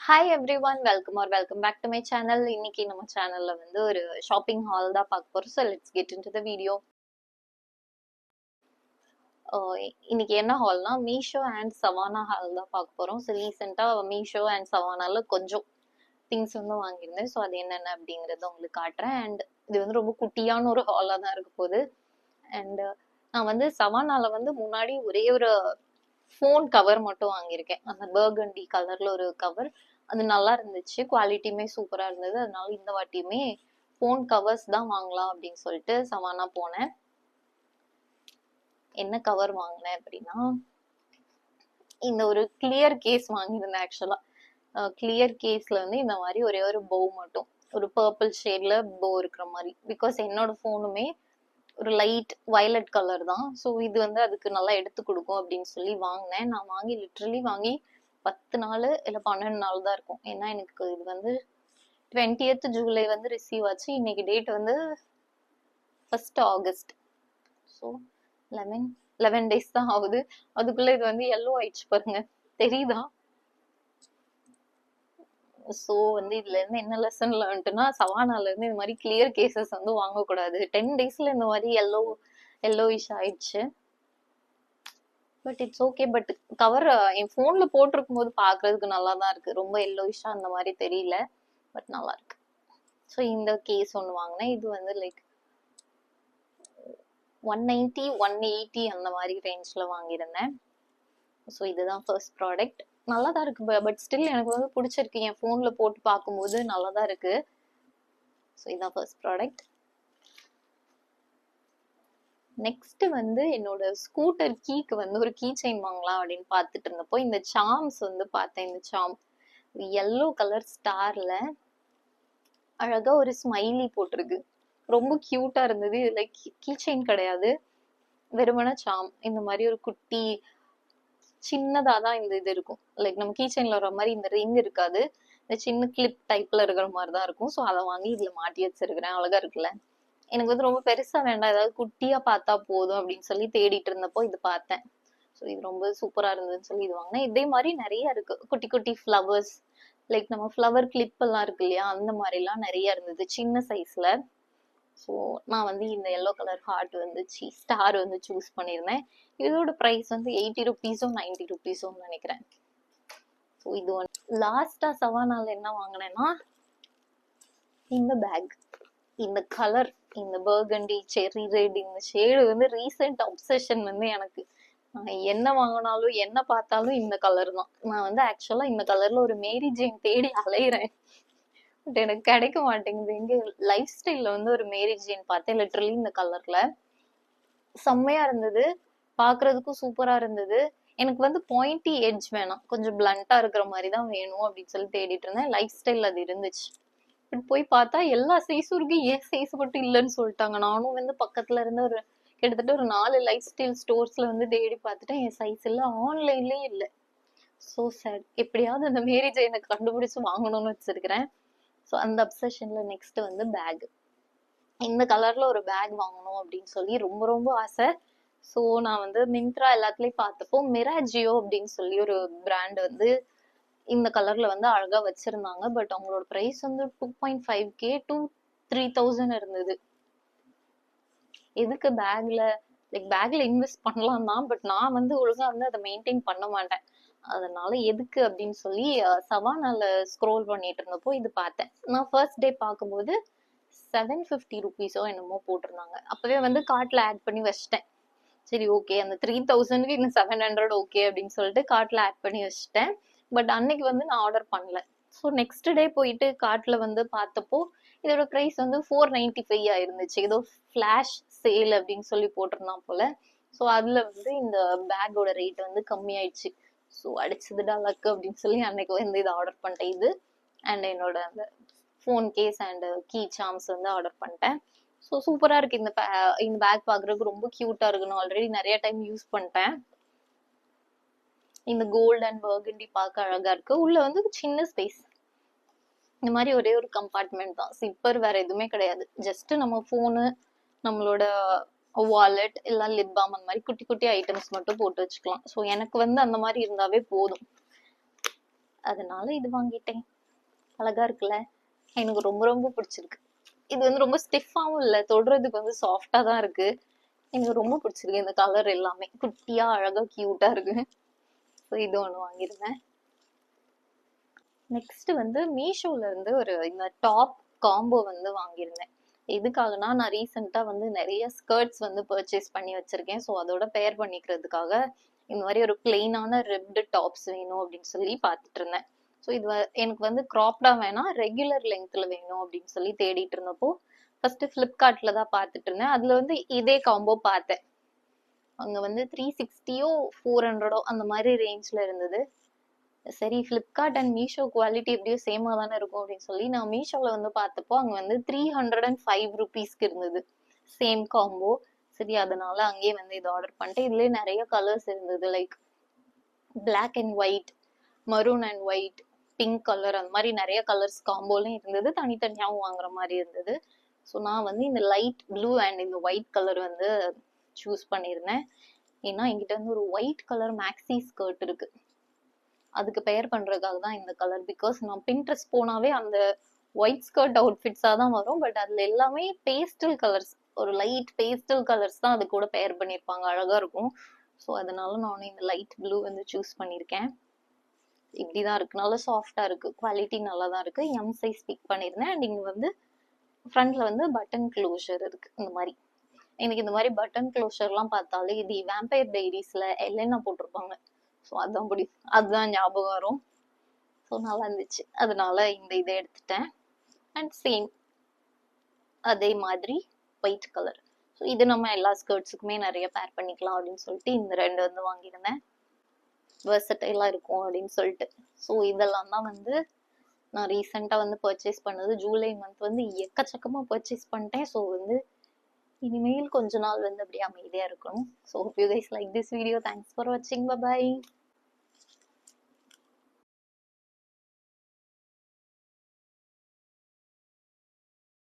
Hi everyone welcome back to my channel. இன்னைக்கு நம்ம சேனல்ல வந்து ஒரு ஷாப்பிங் ஹால் தான் பார்க்க போறோம். So let's get into the video. இன்னைக்கு என்ன ஹால்னா மீஷோ அண்ட் சவானா ஹால் தான் பார்க்க போறோம். ஸோ ரீசெண்டாக மீஷோ அண்ட் சவானால கொஞ்சம் திங்ஸ் வந்து வாங்கியிருந்தேன். ஸோ அது என்னென்ன அப்படிங்கறத உங்களுக்கு காட்டுறேன். அண்ட் இது வந்து ரொம்ப குட்டியான ஒரு ஹாலாக தான் இருக்க போகுது. அண்ட் நான் வந்து சவானால வந்து முன்னாடி ஒரே ஒரு ஃபோன் கவர் மட்டும் வாங்கியிருக்கேன். அந்த பர்கண்டி கலர்ல ஒரு கவர். அது நல்லா இருந்துச்சு, குவாலிட்டியுமே சூப்பரா இருந்தது. அதனால இந்த வாட்டியுமே ஃபோன் கவர்ஸ் தான் வாங்கலாம் அப்படின்னு சொல்லிட்டு சவானா போனேன். என்ன கவர் வாங்கினேன் அப்படின்னா, இந்த ஒரு கிளியர் கேஸ் வாங்கியிருந்தேன். ஆக்சுவலா கிளியர் கேஸ்ல வந்து இந்த மாதிரி ஒரே ஒரு பவு மட்டும், ஒரு பர்பிள் ஷேட்ல பவு இருக்கிற மாதிரி. பிகாஸ் என்னோட ஃபோனுமே ஒரு லைட் வயலட் கலர் தான். ஸோ இது வந்து அதுக்கு நல்லா எடுத்து கொடுக்கும் அப்படின்னு சொல்லி வாங்கினேன். நான் வாங்கி லிட்ரலி வாங்கி 10 நாள் இல்லை 12 நாள் தான் இருக்கும். ஏன்னா எனக்கு இது வந்து 20th ஜூலை வந்து ரிசீவ் ஆச்சு. இன்னைக்கு டேட் வந்து 1st ஆகஸ்ட். ஸோ 11 டேஸ் தான் ஆகுது. அதுக்குள்ள இது வந்து எல்லோ ஆயிடுச்சு பாருங்க, தெரியுதா? ஸோ வந்து இதுல இருந்து என்ன லெசன் லேர்ன்ட்டுனா, சவானால இருந்து இந்த மாதிரி கிளியர் கேசஸ் வந்து வாங்கக்கூடாது. 10 டேஸ்ல இந்த மாதிரி எல்லோயிஷ் ஆயிடுச்சு. But it's okay. But cover என் போன்ல போட்டிருக்கும் போது பாக்குறதுக்கு நல்லா தான் இருக்கு. ரொம்ப எல்லோயிஷா அந்த மாதிரி தெரியல, பட் நல்லா இருக்கு. ஸோ இந்த கேஸ் ஒன்று வாங்கினேன். இது வந்து லைக் 190 180 அந்த மாதிரி ரேஞ்ச்ல வாங்கியிருந்தேன். ஸோ இதுதான் ஃபர்ஸ்ட் ப்ராடக்ட். நல்லா தான் இருக்கு. பட் ஸ்டில் எனக்கு வந்து பிடிச்சிருக்கு. என் போன்ல போட்டு பார்க்கும்போது நல்லா தான் இருக்கு. ஸோ இதுதான் ஃபர்ஸ்ட் ப்ராடக்ட். நெக்ஸ்ட் வந்து என்னோட ஸ்கூட்டர் கீக்கு வந்து ஒரு கீ செயின் வாங்கலாம் அப்படின்னு பார்த்துட்டு இருந்தப்போ இந்த சாம்ஸ் வந்து பார்த்தேன். இந்த சாம் எல்லோ கலர் ஸ்டார்ல அழகா ஒரு ஸ்மைலி போட்டிருக்கு. ரொம்ப கியூட்டா இருந்தது. இதுல கீ செயின் கிடையாது, வெறுமன சாம். இந்த மாதிரி ஒரு குட்டி சின்னதா தான் இந்த இது இருக்கும். லைக் நம்ம கீ செயின்ல வர மாதிரி இந்த ரிங் இருக்காது. இந்த சின்ன கிளிப் டைப்ல இருக்கிற மாதிரி தான் இருக்கும். ஸோ அதை வாங்கி இதுல மாட்டி வச்சிருக்கிறேன். அழகா இருக்குல்ல? எனக்கு வந்து ரொம்ப பெருசா வேண்டாம், ஏதாவது குட்டியா பார்த்தா போதும் அப்படின்னு சொல்லி தேடிட்டு இருந்தப்போ இது பார்த்தேன். ஸோ இது ரொம்ப சூப்பரா இருந்ததுன்னு சொல்லி இது வாங்கினேன். இதே மாதிரி நிறைய இருக்கு, குட்டி குட்டி ஃப்ளவர்ஸ். லைக் நம்ம ஃப்ளவர் கிளிப் எல்லாம் இருக்கு இல்லையா, அந்த மாதிரி எல்லாம் நிறைய இருந்தது சின்ன சைஸ்ல. ஸோ நான் வந்து இந்த எல்லோ கலர் ஹார்ட் வந்து ஸ்டார் வந்து சூஸ் பண்ணியிருந்தேன். இதோட ப்ரைஸ் வந்து 80 ருபீஸோ 90 ருபீஸோ நினைக்கிறேன். ஸோ இது ஒன்று. லாஸ்டா சவானால என்ன வாங்கினேன்னா இந்த பேக். இந்த கலர், இந்த பர்கண்டி செர்ரி ரெட், இந்த ஷேடு வந்து ரீசெண்ட் அப்சஷன் வந்து எனக்கு. என்ன வாங்கினாலும் என்ன பார்த்தாலும் இந்த கலர் தான். நான் வந்து ஆக்சுவலா இந்த கலர்ல ஒரு மேரி ஜெயின் தேடி அலையிறேன். பட் எனக்கு கிடைக்க மாட்டேங்குது. எங்க லைஃப் ஸ்டைல்ல வந்து ஒரு மேரி ஜெயின் பார்த்தேன், லிட்டரலி இந்த கலர்ல. செம்மையா இருந்தது, பாக்குறதுக்கும் சூப்பரா இருந்தது. எனக்கு வந்து பாயிண்டி எட்ஜ் வேணாம், கொஞ்சம் பிளண்டா இருக்கிற மாதிரி தான் வேணும் அப்படின்னு சொல்லி தேடிட்டு இருந்தேன். லைஃப் ஸ்டைல் அது இருந்துச்சு. பட் போய் பார்த்தா எல்லா சைஸும் இருக்கு, ஏன் சைஸ் மட்டும் இல்லைன்னு சொல்லிட்டாங்க. நானும் வந்து பக்கத்துல இருந்து ஒரு கிட்டத்தட்ட ஒரு 4 லைஃப் ஸ்டைல் ஸ்டோர்ஸ்ல வந்து தேடி பார்த்துட்டேன். என் சைஸ் இல்ல, ஆன்லைன்லயும் இல்லை. So sad. எப்படியாவது அந்த மேரி ஜெயினை கண்டுபிடிச்சு வாங்கணும்னு வச்சிருக்கிறேன். ஸோ அந்த அப்சஷன்ல நெக்ஸ்ட் வந்து பேக். இந்த கலர்ல ஒரு பேக் வாங்கணும் அப்படின்னு சொல்லி ரொம்ப ரொம்ப ஆசை. ஸோ நான் வந்து மிந்த்ரா எல்லாத்துலயும் பார்த்தப்போ மிராஜியோ அப்படின்னு சொல்லி ஒரு பிராண்ட் வந்து இந்த கலர்ல வந்து அழகா வச்சிருந்தாங்க. பட் அவங்களோட பிரைஸ் வந்து 2.5K to 3000 இருந்தது. எதுக்கு பேக்ல, லைக் பேக்ல இன்வெஸ்ட் பண்ணலாம் தான், பட் நான் வந்து ஒழுங்கா வந்து அதை மெயின்டைன் பண்ண மாட்டேன். அதனால எதுக்கு அப்படின்னு சொல்லி சவானால ஸ்க்ரோல் பண்ணிட்டு இருந்தப்போ இது பார்த்தேன். நான் ஃபர்ஸ்ட் டே பார்க்கும்போது 750 ருபீஸோ என்னமோ போட்டிருந்தாங்க. அப்பவே வந்து கார்ட்ல ஆட் பண்ணி வச்சிட்டேன். சரி ஓகே, அந்த 3000க்கு இந்த 700 ஓகே அப்படின்னு சொல்லிட்டு கார்ட்ல ஆட் பண்ணி வச்சுட்டேன். பட் அன்னைக்கு வந்து நான் ஆர்டர் பண்ணல. ஸோ நெக்ஸ்ட் டே போயிட்டு கார்ட்ல வந்து பார்த்தப்போ இதோட ப்ரைஸ் வந்து 495 ஆயிருந்துச்சு. ஏதோ ஃபிளாஷ் சேல் அப்படின்னு சொல்லி போட்டிருந்தான் போல. ஸோ அதுல வந்து இந்த பேக்கோட ரேட் வந்து கம்மி ஆயிடுச்சு. ஸோ அடிச்சதுடா லக்கு அப்படின்னு சொல்லி அன்னைக்கு வந்து இதை ஆர்டர் பண்ணிட்டேன். இது அண்ட் என்னோட அந்த phone case and key charms வந்து ஆர்டர் பண்ணிட்டேன். ஸோ சூப்பரா இருக்கு. இந்த பேக் பாக்குறதுக்கு ரொம்ப கியூட்டா இருக்கு. நான் ஆல்ரெடி நிறைய டைம் யூஸ் பண்ணிட்டேன். இந்த கோல்ட் அண்ட் பர்கண்டி பார்க்க அழகா இருக்கு. உள்ள வந்து சின்ன ஸ்பேஸ், இந்த மாதிரி ஒரே ஒரு கம்பார்ட்மெண்ட் தான், சிப்பர் வேற எதுவுமே கிடையாது. ஜஸ்ட் நம்ம போனு, நம்மளோட வாலெட் இல்ல லிப் பாம் அந்த மாதிரி குட்டி குட்டி ஐட்டம்ஸ் மட்டும் போட்டு வச்சுக்கலாம். ஸோ எனக்கு வந்து அந்த மாதிரி இருந்தாவே போதும். அதனால இது வாங்கிட்டேன். அழகா இருக்குல்ல? எனக்கு ரொம்ப ரொம்ப பிடிச்சிருக்கு. இது வந்து ரொம்ப ஸ்டிஃபாவும் இல்ல, தொடுறதுக்கு வந்து சாஃப்டா தான் இருக்கு. எனக்கு ரொம்ப பிடிச்சிருக்கு இந்த கலர் எல்லாமே. குட்டியா அழகா கியூட்டா இருக்கு. ஸோ இது ஒண்ணு வாங்கியிருந்தேன். நெக்ஸ்ட் வந்து மீஷோல இருந்து ஒரு இந்த டாப் காம்போ வந்து வாங்கியிருந்தேன். எதுக்காகனா நான் ரீசெண்டா வந்து நிறைய ஸ்கர்ட்ஸ் வந்து பர்ச்சேஸ் பண்ணி வச்சிருக்கேன். ஸோ அதோட பேர் பண்ணிக்கிறதுக்காக இந்த மாதிரி ஒரு பிளெயினான ரிப்டு டாப்ஸ் வேணும் அப்படின்னு சொல்லி பார்த்துட்டு இருந்தேன். ஸோ இது எனக்கு வந்து கிராப்டா வேணாம், ரெகுலர் லெங்க்த்ல வேணும் அப்படின்னு சொல்லி தேடிட்டு இருந்தப்போ ஃபர்ஸ்ட் பிளிப்கார்ட்ல தான் பார்த்துட்டு இருந்தேன். அதுல வந்து இதே காம்போ பார்த்தேன். அங்க வந்து 360யோ 400 அந்த மாதிரி ரேஞ்ச்ல இருந்தது. சரி பிளிப்கார்ட் அண்ட் மீஷோ குவாலிட்டி எப்படியும் சேமா தானே இருக்கும் அப்படின்னு சொல்லி நான் மீஷோல வந்து பார்த்தப்போ அங்க வந்து 305 ருபீஸ்க்கு இருந்தது சேம் காம்போ. சரி அதனால அங்கேயே வந்து இது ஆர்டர் பண்ணிட்டேன். இதுலயே நிறைய கலர்ஸ் இருந்தது, like black and white, maroon and white, pink colour, அந்த மாதிரி நிறைய கலர்ஸ் காம்போலையும் இருந்தது, தனித்தனியாகவும் வாங்குற மாதிரி இருந்தது. ஸோ நான் வந்து இந்த லைட் ப்ளூ அண்ட் இந்த ஒயிட் கலர் வந்து சூஸ் பண்ணியிருந்தேன். ஏன்னா என்கிட்ட வந்து ஒரு ஒயிட் கலர் மேக்ஸி ஸ்கர்ட் இருக்கு, அதுக்கு பெயர் பண்றதுக்காக தான் இந்த கலர். பிகாஸ் நான் பின்ட்ரெஸ்ட் போனாவே அந்த ஒயிட் ஸ்கர்ட் அவுட்ஃபிட்ஸா தான் வரும், பட் அதுல எல்லாமே பேஸ்டல் கலர்ஸ், ஒரு லைட் பேஸ்டல் கலர்ஸ் தான் அது கூட பெயர் பண்ணியிருப்பாங்க, அழகா இருக்கும். ஸோ அதனால நான் இந்த லைட் ப்ளூ வந்து சூஸ் பண்ணியிருக்கேன். இப்படிதான் இருக்கு, நல்லா சாஃப்டா இருக்கு, குவாலிட்டி நல்லா தான் இருக்கு. எம் சைஸ் பிக் பண்ணியிருந்தேன். அண்ட் இங்க வந்து ஃப்ரண்ட்ல வந்து பட்டன் க்ளோஷர் இருக்கு. இந்த மாதிரி எனக்கு இந்த மாதிரி பட்டன் க்ளோஷர்லாம் பார்த்தாலே இது வேம்பயர் டைரிஸ்ல எல்லைனா போட்டிருப்பாங்க, ஸோ அதான் பிடிக்கும், அதுதான் ஞாபகம் வரும். ஸோ நல்லா இருந்துச்சு, அதனால இந்த இதை எடுத்துட்டேன். அண்ட் சேம் அதே மாதிரி ஒயிட் கலர். ஸோ இது நம்ம எல்லா ஸ்கர்ட்ஸுக்குமே நிறைய பேர் பண்ணிக்கலாம் அப்படின்னு சொல்லிட்டு இந்த ரெண்டு வந்து வாங்கியிருந்தேன், வெர்சடைலா இருக்கும் அப்படின்னு சொல்லிட்டு. ஸோ இதெல்லாம் தான் வந்து நான் ரீசெண்டாக வந்து பர்ச்சேஸ் பண்ணது. ஜூலை மந்த் வந்து எக்கச்சக்கமா பர்ச்சேஸ் பண்ணிட்டேன். ஸோ வந்து இனிமேல் கொஞ்ச நாள் வந்து அப்படியே அமைதியா இருக்கணும். So hope you guys like this video. Thanks for watching. Bye bye.